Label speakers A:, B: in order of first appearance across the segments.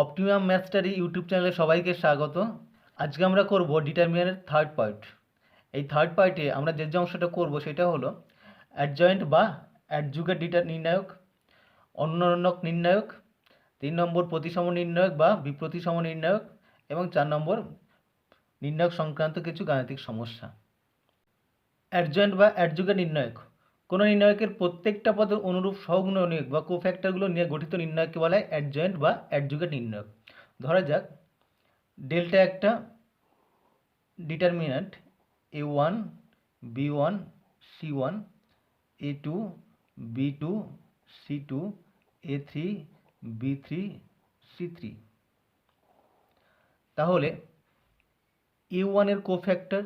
A: Optimum ম্যাথস্টাডি YouTube চ্যানেলে সবাইকে স্বাগত। আজকে আমরা করব ডিটারমিনারের থার্ড পার্ট। এই থার্ড পার্টে আমরা যে অংশটা করব সেটা হলো অ্যাডজয়েন্ট বা অ্যাডজুগেট নির্ণায়ক, অন্যরণক নির্ণায়ক, 3 নম্বর প্রতিসম নির্ণায়ক বা বিপ্রতিসম নির্ণায়ক এবং 4 নম্বর নির্ণায়ক সংক্রান্ত কিছু গাণিতিক সমস্যা। অ্যাডজয়েন্ট বা অ্যাডজুগেট নির্ণায়ক কোনো নির্ণায়কের প্রত্যেকটা পদের অনুরূপ সহগুণনীয়ক বা কোফ্যাক্টরগুলো নিয়ে গঠিত নির্ণায়ককে বলা হয় অ্যাডজয়েন্ট বা অ্যাডজুগেট নির্ণায়ক। ধরা যাক ডেল্টা একটা determinant a1 b1 c1 a2 b2 c2 a3 b3 c3। তাহলে a1 এর কোফ্যাক্টর,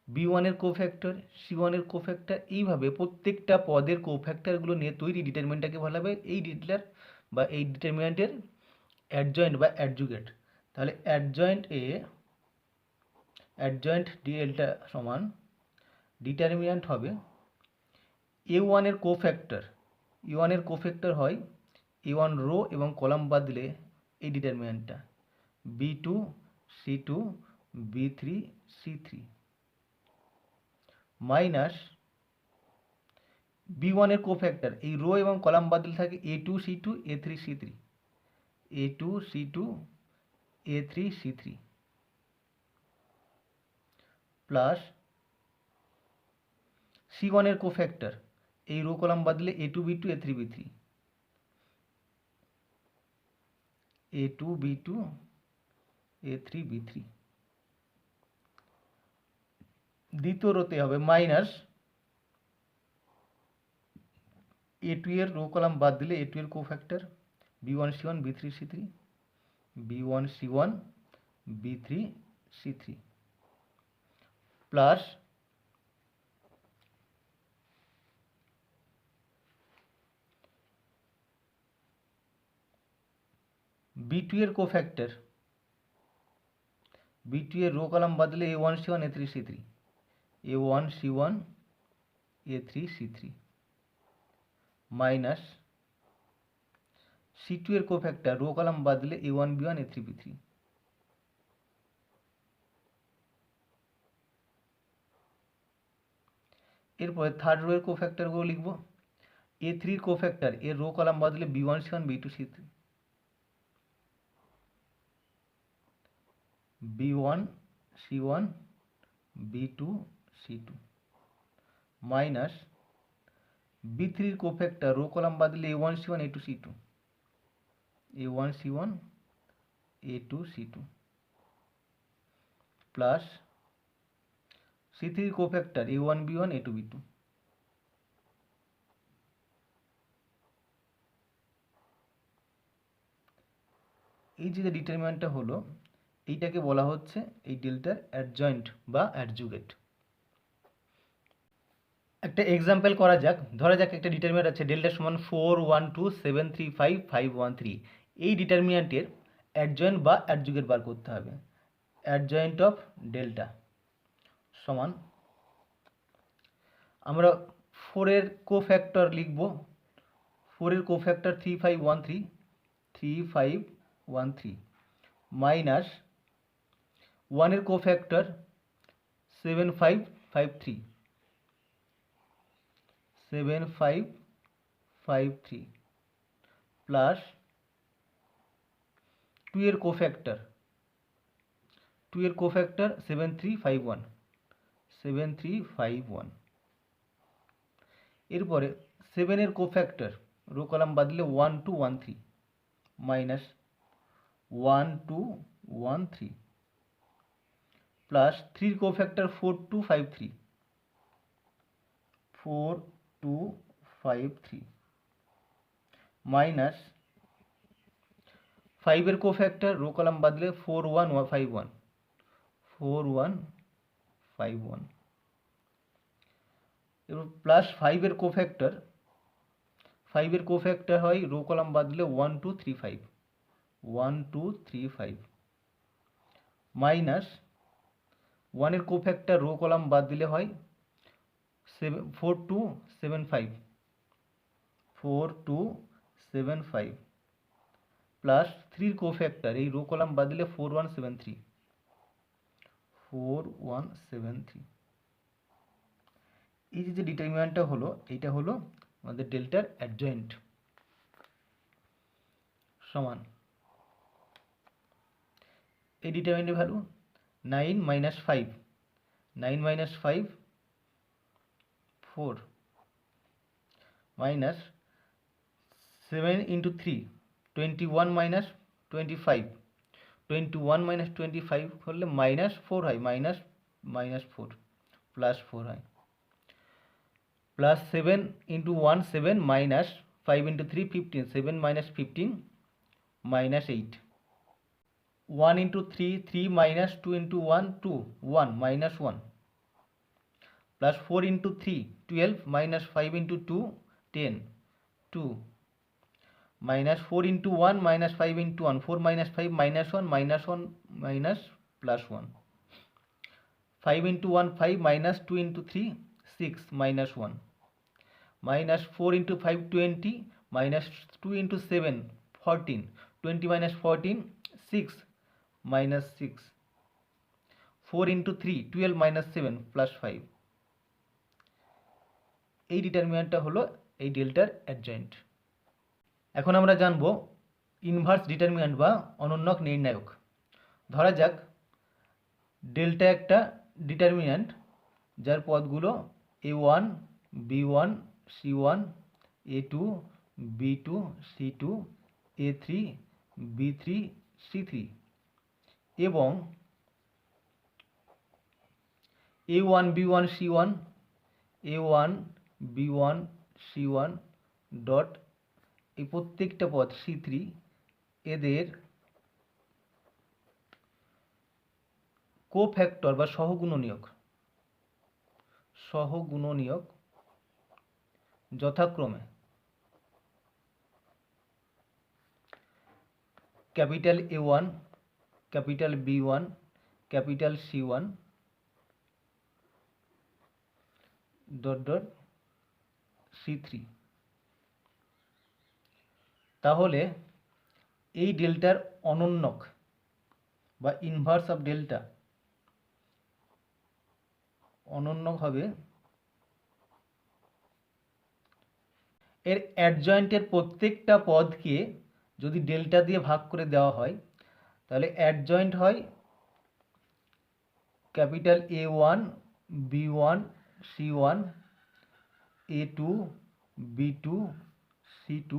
A: b1 এর কোফ্যাক্টর, c1 এর কোফ্যাক্টর, এইভাবে প্রত্যেকটা পদের কোফ্যাক্টরগুলো নিয়ে তৈরি ডিটারমিন্যান্টটাকে বলা হবে এই ডিটার বা এই ডিটারমিন্যান্টের অ্যাডজয়েন্ট বা অ্যাডজুগেট। তাহলে অ্যাডজয়েন্ট ডেল্টা সমান ডিটারমিন্যান্ট হবে a1 এর কোফ্যাক্টর, a1 এর কোফ্যাক্টর হয় a1 রো এবং কলাম বাদ দিলে এই ডিটারমিন্যান্টটা b2 c2 b3 c3 minus b1 এর কোফ্যাক্টর, এই রো এবং কলাম বাদ দিলে থাকে a2 c2 a3 c3 a2 c2 a3 c3 plus c1 এর কোফ্যাক্টর, এই রো কলাম বাদ দিলে a2 b2 a3 b3 a2 b2 a3 b3। দ্বিতীয় রোতে হবে মাইনাস a2 এর রো কলাম বাদ দিলে a2 এর cofactor b1 c1 b3 c3 b1 c1 b3 c3 plus b2 এর কোফ্যাক্টর, b2 এর রো কলাম বাদ দিলে a1 c1 a3 c3 a1 c1 a3 c3 minus c2 এর কোফ্যাক্টর, রো কলাম বাদ দিলে a1 b1 a3 b3 এরপরে third rho এর কোফ্যাক্টরগুলো লিখব a3 এর কোফ্যাক্টর, এর রো কলাম বাদ দিলে b1 c1 b2 c3 b1 c1 b2 c2 minus b3 এর কোফ্যাক্টর, রো কলাম বাদ দিলে a1 c1 a2 c2 a1 c1 a2 c2 plus c3 এর cofactor a1 b1 a2 b2 এই যে ডিটারমিন্যান্টটা হলো এইটাকে বলা হচ্ছে এই ডেল্টার অ্যাডজয়েন্ট বা অ্যাডজুগেট। একটা এক্সাম্পল করা যাক। ধরা যাক একটা ডিটারমিন্যান্ট আছে ডেল্টা সমান 4 1 2 7 3 5 5 1 3। এই ডিটারমিন্যান্টের অ্যাডজয়েন্ট বা অ্যাডজুগেট বার করতে হবে। অ্যাডজয়েন্ট অফ ডেল্টা সমান আমরা 4 এর কোফ্যাক্টর লিখব, 4 এর কোফ্যাক্টর 3 5 1 3 3 5 1 3 মাইনাস 1 এর কোফ্যাক্টর 7 5 5 3 7 5 5 3 প্লাস 2 এর কোফ্যাক্টর, 2 এর কোফ্যাক্টর 7 3 5 1 7 3 5 1। এরপরে 7 এর কোফ্যাক্টর, রো কলাম বাদ দিলে 1 2 1 3 মাইনাস 1 2 1 3 প্লাস 3 এর কোফ্যাক্টর 4 2 5 3 4 2 5 3 মাইনাস 5 এর কোফ্যাক্টর, রো কলাম বাদ দিলে 4 1 5 1 4 1 5 1 এবার প্লাস 5 এর কোফ্যাক্টর, 5 এর কোফ্যাক্টর হয় রো কলাম বাদ দিলে 1 2 3 5 1 2 3 5 মাইনাস 1 এর কোফ্যাক্টর, রো কলাম বাদ দিলে হয় 4 2 7 5 4 2 7 5 প্লাস 3 কোফ্যাক্টর, এই রো কলাম বাদ দিলে 4173, 4173। এই যে ডিটারমিনেন্টটা হলো, এইটা হলো আমাদের ডেল্টার অ্যাডজয়েন্ট সমান এই ডিটারমিনেন্টের value 9 minus 5, 9 minus 5 4 minus 7 into 3 21 minus 25, 21 minus 25 হলে মাইনাস 4 হয়, মাইনাস 4 প্লাস 4 হয়, plus 7 into 1 7 minus 5 into 3 15, 7 minus 15 minus 8, 1 into 3 3 minus 2 into 1 2, 1 minus 1, plus 4 into 3 12 minus 5 into 2 10, 2 minus 4 into 1 minus 5 into 1, 4 minus 5 minus 1 minus 1 minus plus 1, 5 into 1 5 minus 2 into 3 6 minus 1, minus 4 into 5 20 minus 2 into 7 14, 20 minus 14 6 minus 6, 4 into 3 12 minus 7 plus 5। এই ডিটারমিনেন্টটা হলো এই ডেল্টার adjoint. এখন আমরা জানব inverse determinant বা অনন্যক নির্ণায়ক। ধরা যাক ডেল্টা একটা ডিটারমিনেন্ট যার পদগুলো a1 b1 c1 a2 b2 c2 a3 b3 c3 এবং a1 b1 c1 a1 b1 c1 dot এই প্রত্যেকটা পদ c3 এদের কোফ্যাক্টর বা সহগুণনীয়ক যথাক্রমে capital A1 capital B1 capital C1 dot dot C3। তাহলে এই ডেল্টার অনন্যক বা ইনভার্স অফ ডেল্টা অনন্যক হবে এর অ্যাডজয়েন্টের প্রত্যেকটা পদকে যদি ডেল্টা দিয়ে ভাগ করে দেওয়া হয় তাহলে অ্যাডজয়েন্ট হয় capital A1 B1 C1 A2 B2 C2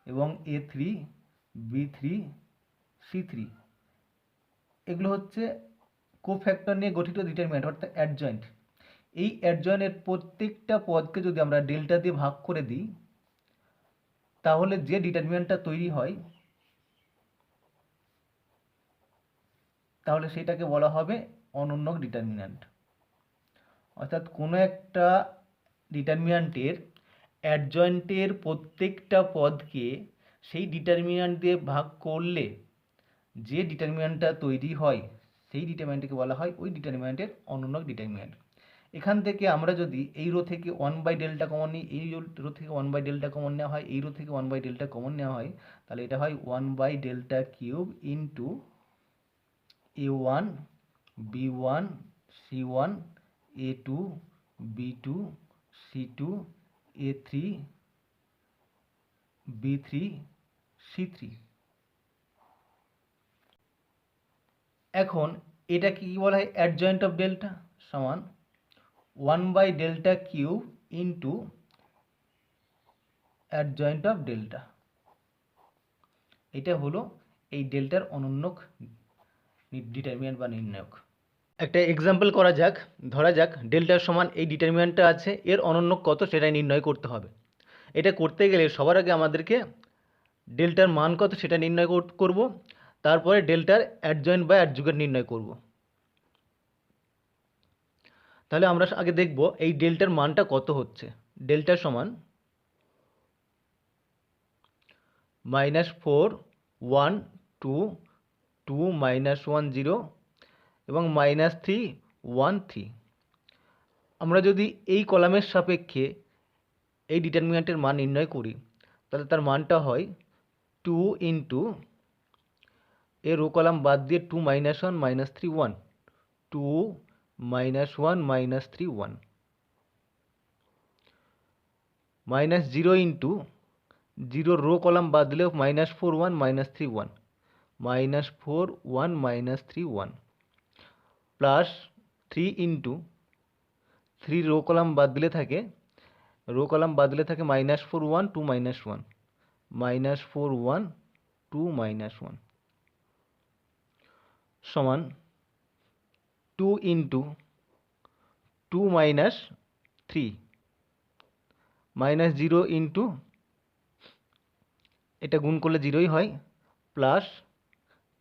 A: এবং A3 B3 C3। এগুলো হচ্ছে কোফ্যাক্টর নিয়ে গঠিত ডিটারমিনেন্ট অর্থাৎ অ্যাডজয়েন্ট। এই অ্যাডজয়েন্টের প্রত্যেকটা পদকে যদি আমরা ডেল্টা দিয়ে ভাগ করে দিই তাহলে যে ডিটারমিনেন্টটা তৈরি হয় তাহলে সেটাকে বলা হবে অনন্যক ডিটারমিনেন্ট। অর্থাৎ কোনো একটা ডিটারমিনেন্টের অ্যাডজয়েন্টের প্রত্যেকটা পদকে সেই ডিটারমিনেন্ট দিয়ে ভাগ করলে যে ডিটারমিনেন্টটা তৈরি হয় সেই ডিটারমিনেন্টকে বলা হয় ওই ডিটারমিনেন্টের অনন্যক ডিটারমিনেন্ট। এখান থেকে আমরা যদি এই রো থেকে 1/ডেল্টা কমন নিই, এই রো থেকে 1/ডেল্টা কমন নেওয়া হয়, এই রো থেকে 1/ডেল্টা কমন নেওয়া হয়, তাহলে এটা হয় 1/ডেল্টা cube into A1 B1 C1 A2 B2 C2 A3 B3 C3। এখন এটাকে কি বলা হয় অ্যাডজয়েন্ট অফ ডেল্টা সমান 1/ডেল্টা cube into adjoint of delta. এটা হলো এই ডেল্টার অনন্যক ডিটারমিনেন্ট বা নির্ণায়ক। একটা এক্সাম্পল করা যাক। ধরা যাক ডেল্টার সমান এই ডিটারমিনেন্টটা আছে, এর অনন্যক কত সেটাই নির্ণয় করতে হবে। এটা করতে গেলে সবার আগে আমাদেরকে ডেল্টার মান কত সেটা নির্ণয় করব, তারপরে ডেল্টার অ্যাডজয়েন্ট বা অ্যাডজুগেট নির্ণয় করব। তাহলে আমরা আগে দেখব এই ডেল্টার মানটা কত হচ্ছে। ডেল্টার সমান -4 1 2 2 -1 0 এবং -3 1 3। আমরা যদি এই কলামের সাপেক্ষে এই ডিটারমিনেন্টের মান নির্ণয় করি তাহলে তার মানটা হয় 2 ইন্টু এ রো কলাম বাদ দিয়ে 2 - 1 - 3 1, 2 - 1 - 3 1, -0 ইন্টু 0 রো কলাম বাদ দিলে -4 1 -3 1, -4 1 -3 1, প্লাস 3 ইন্টু 3 রো কলাম বাদ দিলে থাকে -4 1 2 - 1, -4 1 2 - 1, সমান 2 ইন্টু 2 - 3, -0 ইন্টু এটা গুণ করলে 0ই হয়, প্লাস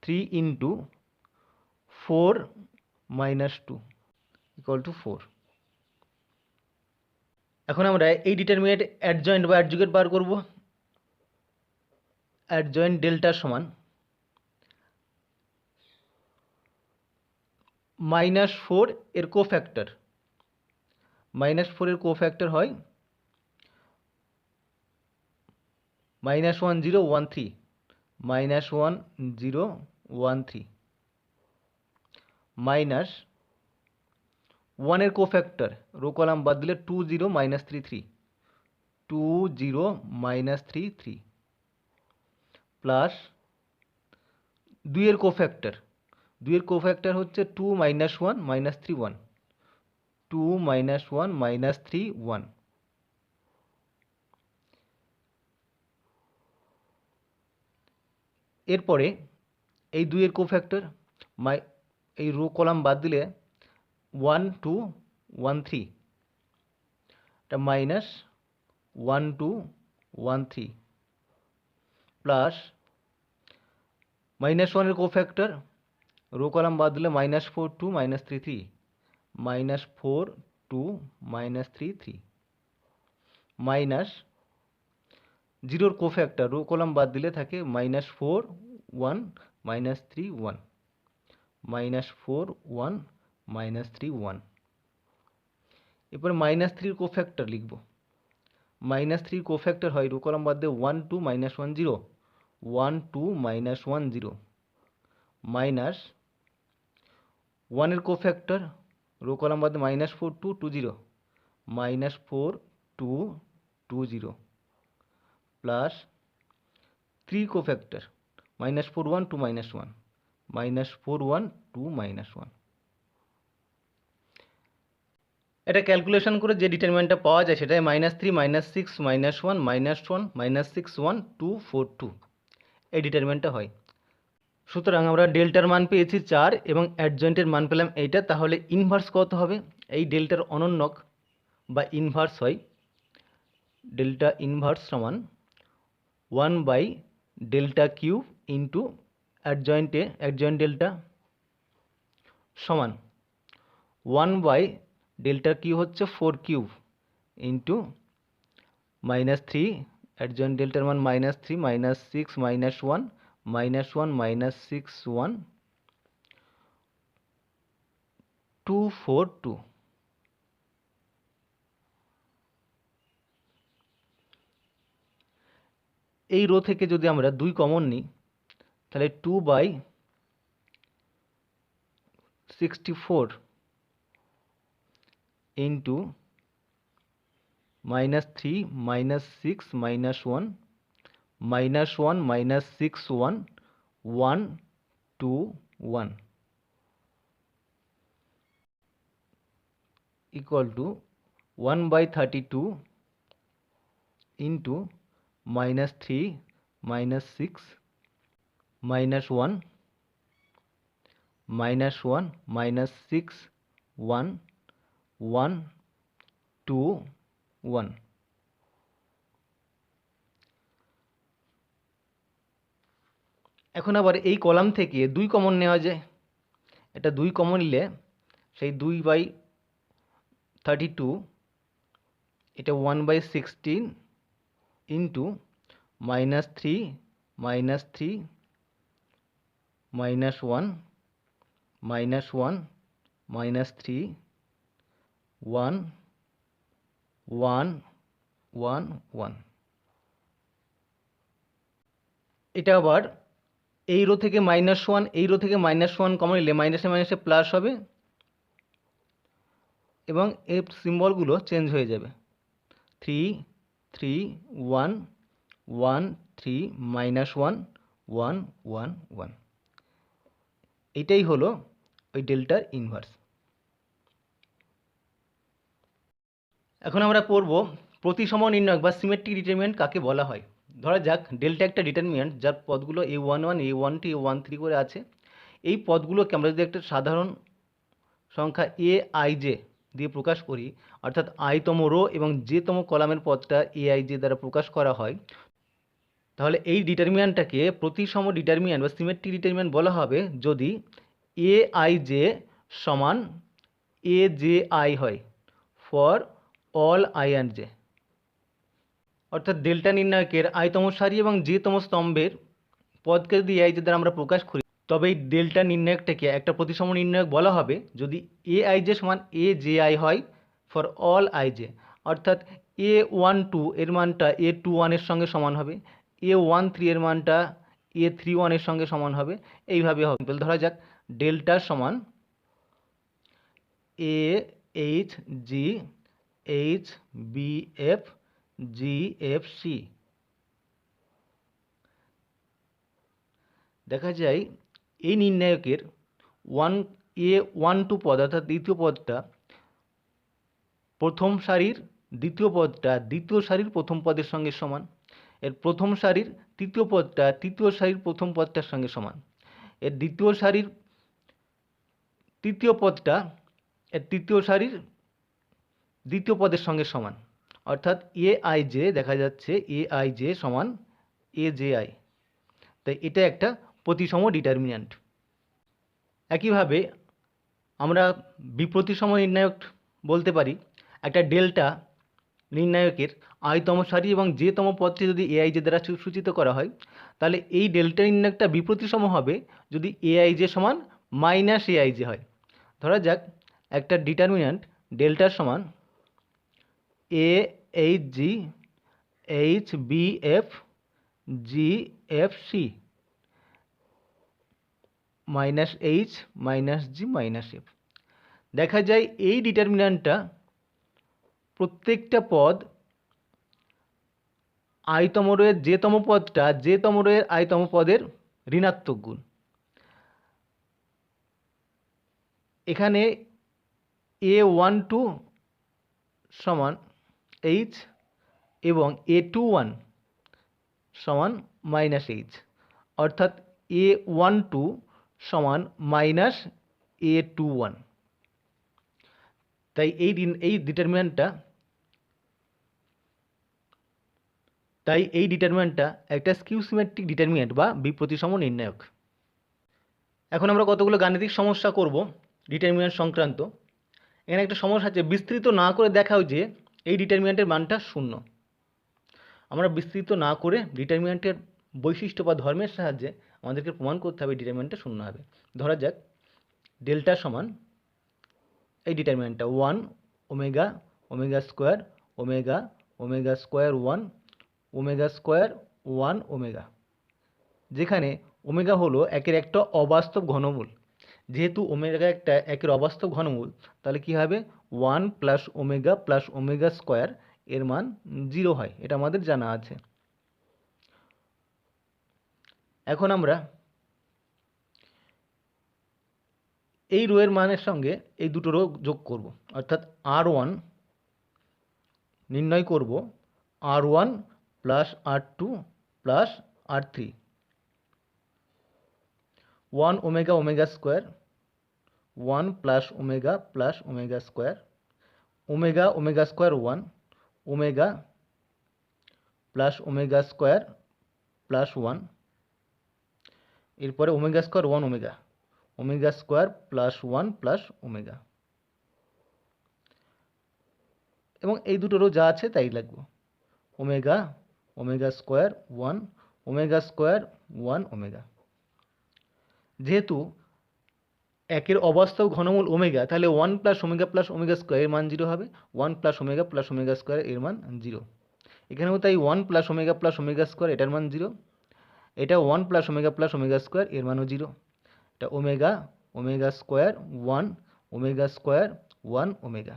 A: 3 ইন্টু 4 - 2 = 4। এখন আমরা এই ডিটারমিনেন্ট অ্যাডজয়েন্ট বা অ্যাডজুগেট বার করব। অ্যাডজয়েন্ট ডেল্টা সমান -4 এর কোফ্যাক্টর, -4 এর কোফ্যাক্টর হয় -1 0 1 3, -1 0 1 3, মাইনাস 1 এর কোফ্যাক্টর রো কলাম বাদ দিলে 2 0 - 3 3, 2 0 - 3 3, প্লাস 2 এর কোফ্যাক্টর হচ্ছে 2 - 1 - 3 1, 2 - 1 - 3 1, এরপরে এই 2 এর কোফ্যাক্টর এই রো কলাম বাদ দিলে 1 2 1 3, এটা মাইনাস 1 2 1 3, প্লাস -1 এর কোফ্যাক্টর রো কলাম বাদ দিলে -4 2 - 3 3, -4 2 - 3 3, মাইনাস 0 এর কোফ্যাক্টর রো কলাম বাদ দিলে থাকে -4 1 - 3 1, -4 1 - 3 1। এরপরে -3 এর কোফ্যাক্টর লিখব। -3 কোফ্যাক্টর হয় রো কলাম বাদ দিয়ে 1 2 - 1 0, 1 2 - 1 0, মাইনাস 1 এর কোফ্যাক্টর রো কলাম বাদ দিয়ে -4 2 2 0, -4 2 2 0, প্লাস 3 কোফ্যাক্টর -4 1 2 - 1, -4 1 2 - 1। এটা ক্যালকুলেশন করে যে ডিটারমিনেন্টটা পাওয়া যায় সেটাই -3 -6 -1 -1 -6 1 2 4 2 এই ডিটারমিনেন্টটা হয়। সুতরাং আমরা ডেল্টার মান পেয়েছি 4 এবং অ্যাডজয়েন্টের মান পেলাম এইটা। তাহলে ইনভার্স কত হবে? এই ডেল্টার অনন্যক বা ইনভার্স হয় ডেল্টা ইনভার্স সমান 1/Δ³ ইন্টু অ্যাডজয়েন্ট ডেল্টা সমান 1/Δ³ হচ্ছে 4³ ইন্টু -3, অ্যাডজয়েন্ট ডেল্টার মান -3 -6 -1 -1 -6 1 2 4 2। এই রো থেকে যদি আমরা 2 কমন নিই তাহলে 2/64 ইন্টু -3 -6 -1 -1 -6 1 1 2 1 equal to 1/32 into -3 -6 -1 -1 -6 1 1 2 1। এখন আবার এই কলাম থেকে 2 কমন নেওয়া যায়। এটা 2 কমন নিলে সেই 2/32 এটা 1/16 ইন্টু -3 -3 -1 -1 -3 1 1 1 1। এটা আবার এই রো থেকে -1, এই রো থেকে -1 কমন নিলে মাইনাসে মাইনাসে প্লাস হবে এবং এর সিম্বলগুলো চেঞ্জ হয়ে যাবে। 3 3 1 1 3 -1 1 1 1। এটাই হলো ওই ডেল্টার ইনভার্স। এখন আমরা পড়ব প্রতিসম নির্ণায়ক বা সিমেট্রিক ডিটারমিনেন্ট কাকে বলা হয়। ধরা যাক ডেল্টা একটা ডিটারমিনেন্ট যার পদগুলো a11 a12 a13 করে আছে। এই পদগুলোকে আমরা যদি একটা সাধারণ সংখ্যা aij দিয়ে প্রকাশ করি, অর্থাৎ i তম রো এবং j তম কলামের পদটা aij দ্বারা প্রকাশ করা হয়, তাহলে এই ডিটারমিনেন্টটাকে প্রতিসম ডিটারমিনেন্ট বা সিমেট্রিক ডিটারমিনেন্ট বলা হবে যদি aij সমান aji হয় for all i and j। অর্থাৎ ডেল্টা নির্ণায়কের i তম সারি এবং j তম স্তম্ভের পদকে যদি aij দ্বারা আমরা প্রকাশ করি, তবে এই ডেল্টা নির্ণায়কটাকে একটা প্রতিসম নির্ণায়ক বলা হবে যদি aij সমান aji হয় ফর অল ij। অর্থাৎ a12 এর মানটা a21 এর সঙ্গে সমান হবে, a13 এর মানটা a31 এর সঙ্গে সমান হবে, এইভাবে হবে। ধরা যাক ডেল্টা সমান ahg hbf gfc। দেখা যায় এই নির্ণায়কের a12 পদ অর্থাৎ দ্বিতীয় পদটা প্রথম সারির দ্বিতীয় পদটা দ্বিতীয় সারির প্রথম পদের সঙ্গে সমান, এর প্রথম সারির তৃতীয় পদটা তৃতীয় সারির প্রথম পদটার সঙ্গে সমান, এর দ্বিতীয় সারির তৃতীয় পদটা এর তৃতীয় সারির দ্বিতীয় পদের সঙ্গে সমান। অর্থাৎ aij দেখা যাচ্ছে aij সমান aji। তাই এটা একটা প্রতিসম ডিটারমিন্যান্ট। একইভাবে আমরা বিপ্রতিসম নির্ণায়ক বলতে পারি একটা ডেল্টা নির্ণায়কের i তম সারি এবং j তম পদটি যদি aij দ্বারা সূচিত করা হয়, তাহলে এই ডেল্টা নির্ণায়কটা বিপ্রতিসম হবে যদি aij সমান -aij হয়। ধরা যাক একটা ডিটারমিন্যান্ট ডেল্টা সমান ahg hbf gfc -h -g -f। দেখা যায় এই ডিটারমিন্যান্টটা প্রত্যেকটা পদ i তম রোয়ের j তম পদটা j তম রোয়ের i তম পদের ঋণাত্মক গুণ। এখানে a12 সমান h এবং a21 সমান -h, অর্থাৎ a12 সমান -a21। তাই এই ডিটারমিন্যান্টটা একটা স্কিউ সিমেট্রিক ডিটারমিন্যান্ট বা বিপ্রতিসম নির্ণায়ক। এখন আমরা কতগুলো গাণিতিক সমস্যা করব ডিটারমিন্যান্ট সংক্রান্ত। এখানে একটা সমস্যা আছে, বিস্তৃত না করে দেখাও যে এই ডিটারমিন্যান্টের মানটা 0। আমরা বিস্তৃত না করে ডিটারমিন্যান্টের বৈশিষ্ট্য বা ধর্মের সাহায্যে আমাদেরকে প্রমাণ করতে হবে ডিটারমিন্যান্টটা 0 হবে। ধরা যাক ডেল্টা সমান এই ডিটারমিন্যান্টটা 1 omega omega square omega omega square 1 omega square 1 omega, যেখানে ওমেগা হলো একের একটা অবাস্তব ঘনমূল। যেহেতু ওমেগা একটা একের অবাস্তব ঘনমূল, তাহলে কি হবে 1 প্লাস ওমেগা স্কোয়ার এর মান 0 হয়, এটা আমাদের জানা আছে। এখন আমরা এই রো এর মানের সঙ্গে এই দুটো রো যোগ করব, অর্থাৎ r1 নির্ণয় করব r1 plus r2 plus r3। 1 omega omega square 1 plus omega square omega omega square 1 omega plus omega square plus 1, এরপরে omega square 1 omega omega square plus 1 plus omega, এবং এই দুটো রো যা আছে তাই লাগবে। Omega omega square 1 omega square 1 omega. যেহেতু একের অবাস্তব ঘনমূল ওমেগা, তাহলে 1 প্লাস ওমেগা স্কোয়ার এর মান 0 হবে, 1 প্লাস ওমেগা স্কোয়ার এর মান 0। এখানেও তাই 1 প্লাস ওমেগা স্কোয়ার এটার মান 0, এটা 1 প্লাস ওমেগা স্কোয়ার, এর মানও 0। এটা omega, omega square 1, omega square 1 omega.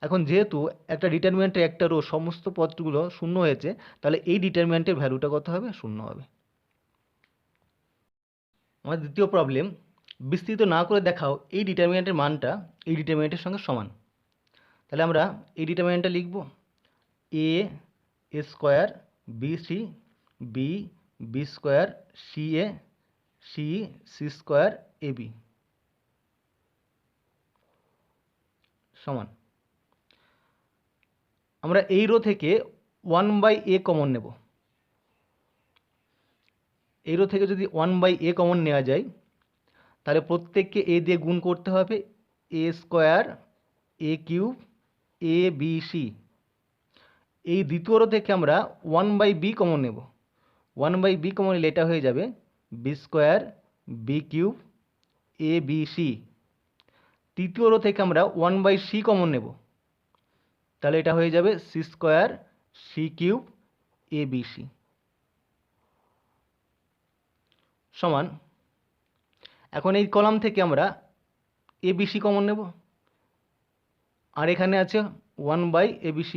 A: এখন যেহেতু একটা ডিটারমিনেন্টে একটা রো সমস্ত পদগুলো শূন্য হয়েছে, তাহলে এই ডিটারমিনেন্টের ভ্যালুটা কত হবে? শূন্য হবে। আমাদের দ্বিতীয় প্রবলেম, বিস্তৃত না করে দেখাও এই ডিটারমিনেন্টের মানটা এই ডিটারমিনেন্টের সঙ্গে সমান। তাহলে আমরা এই ডিটারমিনেন্টটা লিখব এ square b c, b b square c a, c c square a b সমান। আমরা এই রো থেকে 1/a কমন নেব। এই রো থেকে যদি 1/a কমন নেওয়া যায়, তাহলে প্রত্যেককে এ দিয়ে গুণ করতে হবে। এ square A cube A B C. এই দ্বিতীয় রো থেকে আমরা 1/b কমন নেব। 1/b কমন নিলে এটা হয়ে যাবে B square B cube A B C. তৃতীয় রো থেকে আমরা 1/c কমন নেব, তাহলে এটা হয়ে যাবে C square C cube A B C সমান। এখন এই কলাম থেকে আমরা এ বি সি কমন নেব, আর এখানে আছে 1/abc।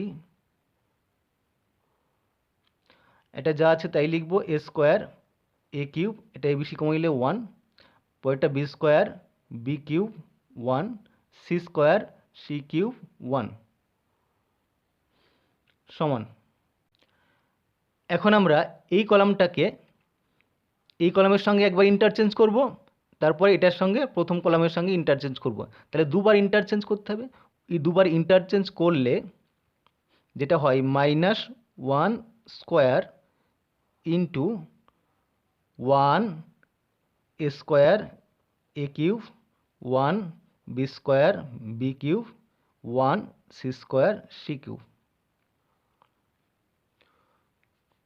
A: এটা যা আছে তাই লিখব, এ স্কোয়ার এ কিউব, এটা এবিসি কমন নিলে 1, পরেরটা B square B cube 1, C square C cube 1 সমান। এখন আমরা এই কলামটাকে এই কলামের সঙ্গে একবার ইন্টারচেঞ্জ করব, তারপরে এটার সঙ্গে প্রথম কলামের সঙ্গে ইন্টারচেঞ্জ করব। তাহলে দুবার ইন্টারচেঞ্জ করতে হবে। এই দুবার ইন্টারচেঞ্জ করলে যেটা হয় -1 square into 1 a square A cube 1 b square B cube 1 C square C cube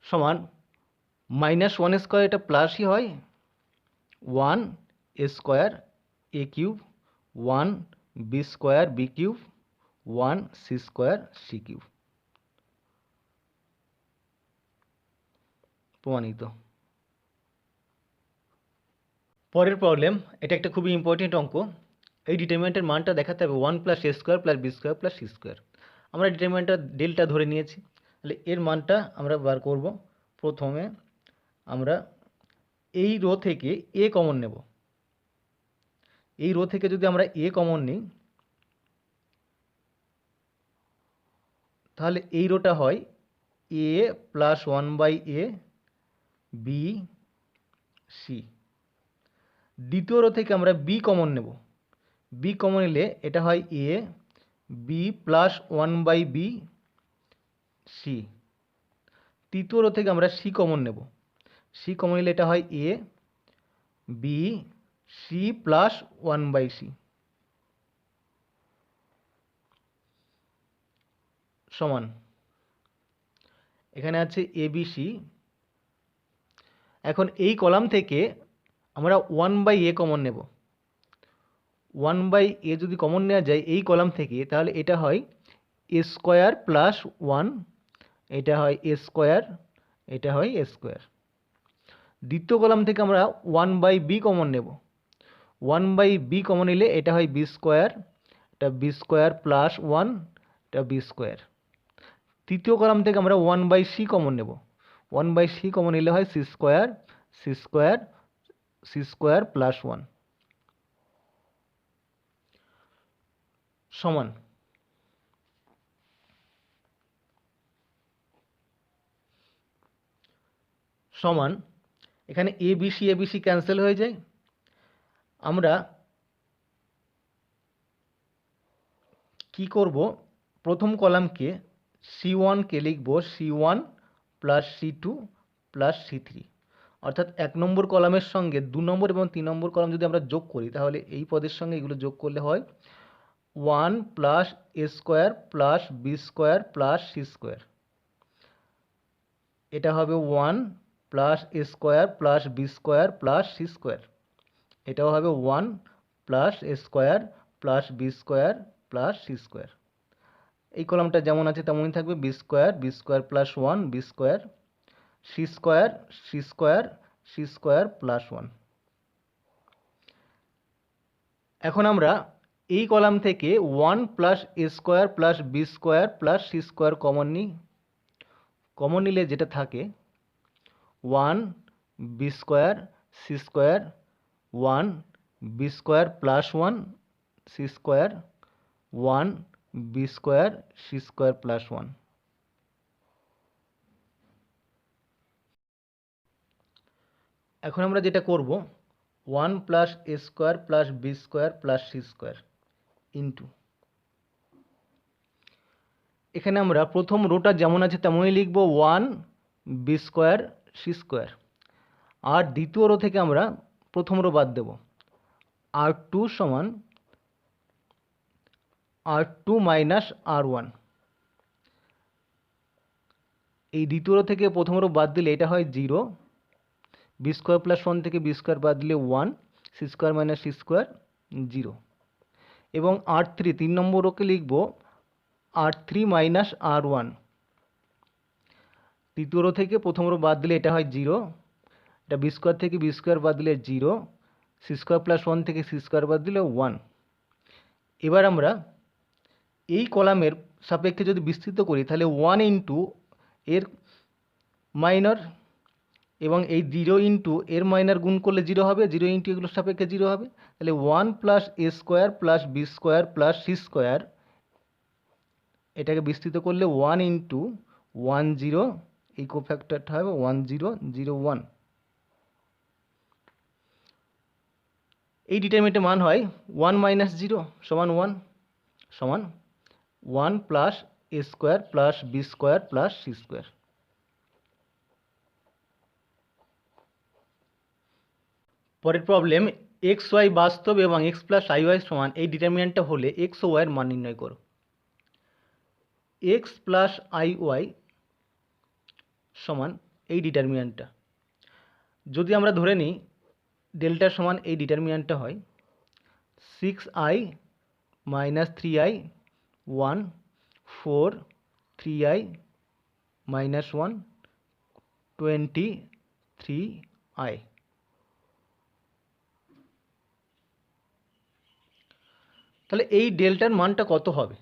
A: সমান -1 স্কোয়ার, এটা প্লাসই হয়, 1 a square A cube 1 b square B cube 1 C square C cube প্রমাণিত। পরের প্রবলেম, এটা একটা খুবই ইম্পর্টেন্ট অঙ্ক। এই ডিটারমিনেন্টের মানটা দেখাতে হবে 1 plus a square plus b square plus c square. আমরা ডিটারমিনেন্টটা ডেল্টা ধরে নিয়েছি, তাহলে এর মানটা আমরা বার করব। প্রথমে আমরা এই রো থেকে এ কমন নেব। এই রো থেকে যদি আমরা এ কমন নিই, তাহলে এই রোটা হয় এ প্লাস 1/a বি সি। দ্বিতীয় রো থেকে আমরা বি কমন নেব। বি কমন নিলে এটা হয় A B plus 1/b C. তৃতীয় রো থেকে আমরা সি কমন নেব। সি কমন নিলে এটা হয় A B C plus 1/c সমান। এখানে আছে এ বি সি। এখন এই কলাম থেকে আমরা 1/a কমন নেব। 1/a যদি কমন নেওয়া যায় এই কলাম থেকে, তাহলে এটা হয় এ স্কোয়ার প্লাস 1, এটা হয় এ স্কোয়ার, এটা হয় এ স্কোয়ার। দ্বিতীয় কলাম থেকে আমরা 1/b কমন নেব। 1/b কমন নিলে এটা হয় বি স্কোয়ার, এটা বি স্কোয়ার প্লাস 1, এটা বি স্কোয়ার। তৃতীয় কলাম থেকে আমরা 1/c কমন নেব। 1/c কমন নিলে হয় C square C square C square plus 1 সমান। সমান এখানে এবিসি ক্যান্সেল হয়ে যায়। আমরা কি করব, প্রথম কলামকে C1 কে লিখব C1 plus C2 plus C3, অর্থাৎ 1 নম্বর কলামের সঙ্গে 2 নম্বর এবং 3 নম্বর কলাম যদি আমরা যোগ করি, তাহলে এই পদের সঙ্গে এগুলো যোগ করলে হয় 1 plus a square plus b square plus c square. এটা হবে 1 plus a square plus b square plus c square. এটাও হবে 1 plus a square plus b square plus c square. এই কলামটা যেমন আছে তেমনই থাকবে, b square plus 1 b square C square C square C square plus 1। এখন আমরা এই কলাম থেকে 1 plus a square plus b square plus c square common নিই। কমন নিলে যেটা থাকে 1 b square C square 1 b square plus 1 C square 1 b square C square plus 1। এখন আমরা যেটা করব 1 plus a square plus b square plus c square into, এখানে আমরা প্রথম রোটা যেমন আছে তেমনই লিখব 1 বি স্কোয়ার সি স্কোয়ার, আর দ্বিতীয় রো থেকে আমরা প্রথম রো বাদ দেব r2 সমান r2 মাইনাস r1। এই দ্বিতীয় রো থেকে প্রথম রো বাদ দিলে এটা হয় 0, বি স্কোয়ার প্লাস 1 থেকে বি স্কোয়ার বাদ দিলে 1, C square minus C square 0, এবং r3 3 নম্বর রোকে লিখব r3 মাইনাস r1। তৃতীয় রো থেকে প্রথম রো বাদ দিলে এটা হয় 0, এটা বি স্কোয়ার থেকে বি স্কোয়ার বাদ দিলে 0, সি স্কোয়ার প্লাস 1 থেকে সি স্কোয়ার বাদ দিলে 1। এবার আমরা এই কলামের সাপেক্ষে যদি বিস্তৃত করি তাহলে 1 ইন্টু এর মাইনর এবং এই 0 ইন্টু এর মাইনার গুণ করলে 0 হবে, 0 ইন্টু এগুলোর সাপেক্ষে 0 হবে, তাহলে 1 plus a square plus b square plus c square, এটাকে বিস্তৃত করলে 1 ইন্টু 1 0, এই কোফ্যাক্টরটা হবে 1 0 0 1। এই ডিটারমিনেন্টের মান হয় 1 মাইনাস 0 সমান 1 সমান 1 plus a square plus b square plus c square. পরের প্রবলেম, এক্স ওয়াই বাস্তব এবং এক্স প্লাস আই ওয়াই সমান এই ডিটারমিনেন্টটা হলে এক্স ও ওয়াইয়ের মান নির্ণয় করো। এক্স প্লাস আই ওয়াই সমান এই ডিটারমিনেন্টটা, যদি আমরা ধরে নিই ডেল্টা সমান এই ডিটারমিনেন্টটা হয় 6i minus 3i 1 4 3i minus 1 23i। তাহলে এই ডেল্টার মানটা কত হবে?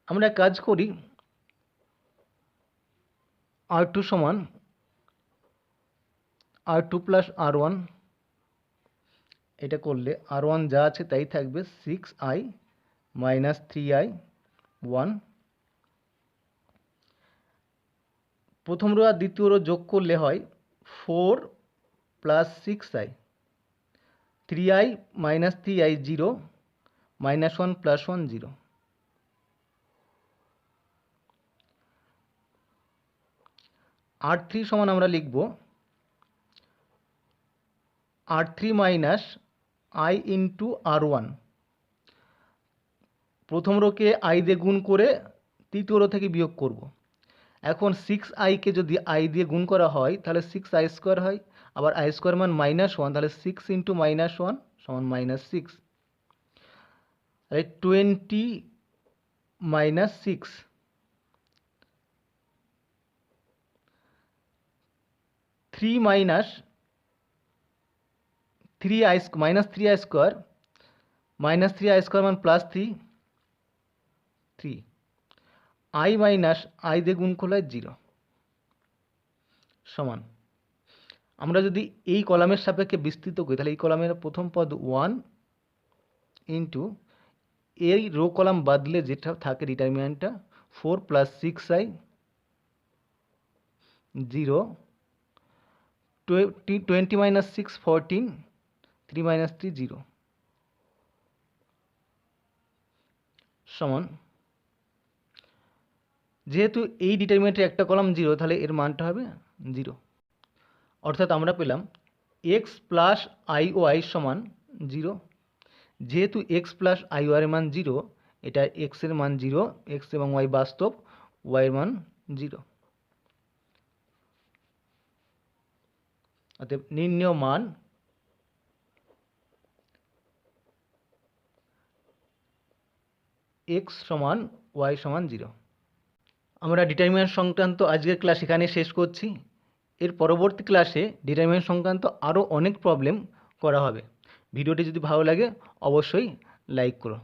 A: আমরা কাজ করি, r2 সমান r2 প্লাস r1, এটা করলে r1 যা আছে তাই থাকবে 6i মাইনাস 3i 1, প্রথম রো আর দ্বিতীয় রো যোগ করলে হয় 4 plus 6i, 3i minus 3i 0, minus 1 plus 1 0। r3 সমান আমরা লিখব r3 minus i into r1, প্রথম রোকে i দিয়ে গুণ করে তৃতীয় রো থেকে বিয়োগ করব। এখন 6i কে যদি i দিয়ে গুণ করা হয় তাহলে 6i স্কোয়ার হয়, আবার i স্কোয়ার মান মাইনাস 1, তাহলে 6 ইন্টু মাইনাস 1 সমান মাইনাস 6, তাহলে 20 minus 6, 3 minus 3i minus 3i square, minus 3i square মান প্লাস 3, 3 i মাইনাস i দিয়ে গুণ করলে 0 সমান, আমরা যদি এই কলামের সাপেক্ষে বিস্তৃত করি তাহলে এই কলামের প্রথম পদ 1 ইন্টু এই রো কলাম বাদলে যেটা থাকে ডিটারমিনেন্টটা 4 প্লাস 6i 0, 20 মাইনাস 6 14, 3 মাইনাস 3 0 সমান, যেহেতু এই ডিটারমিনেন্টের একটা কলাম 0 তাহলে এর মানটা হবে 0, অর্থাৎ আমরা পেলাম এক্স প্লাস আই ওয়াই সমান 0। যেহেতু এক্স প্লাস আই ওয়াই এর মান 0, এটা এক্স এর মান 0, এক্স এবং ওয়াই বাস্তব, ওয়াই এর মান 0, অতএব নির্ণেয় মান এক্স সমান ওয়াই সমান 0। আমরা ডিটারমিনেন্ট সংক্রান্ত আজকের ক্লাস এখানে শেষ করছি। এর পরবর্তী ক্লাসে ডিটারমিনেন্ট সংক্রান্ত আরও অনেক প্রবলেম করা হবে। ভিডিওটি যদি ভালো লাগে অবশ্যই লাইক করো।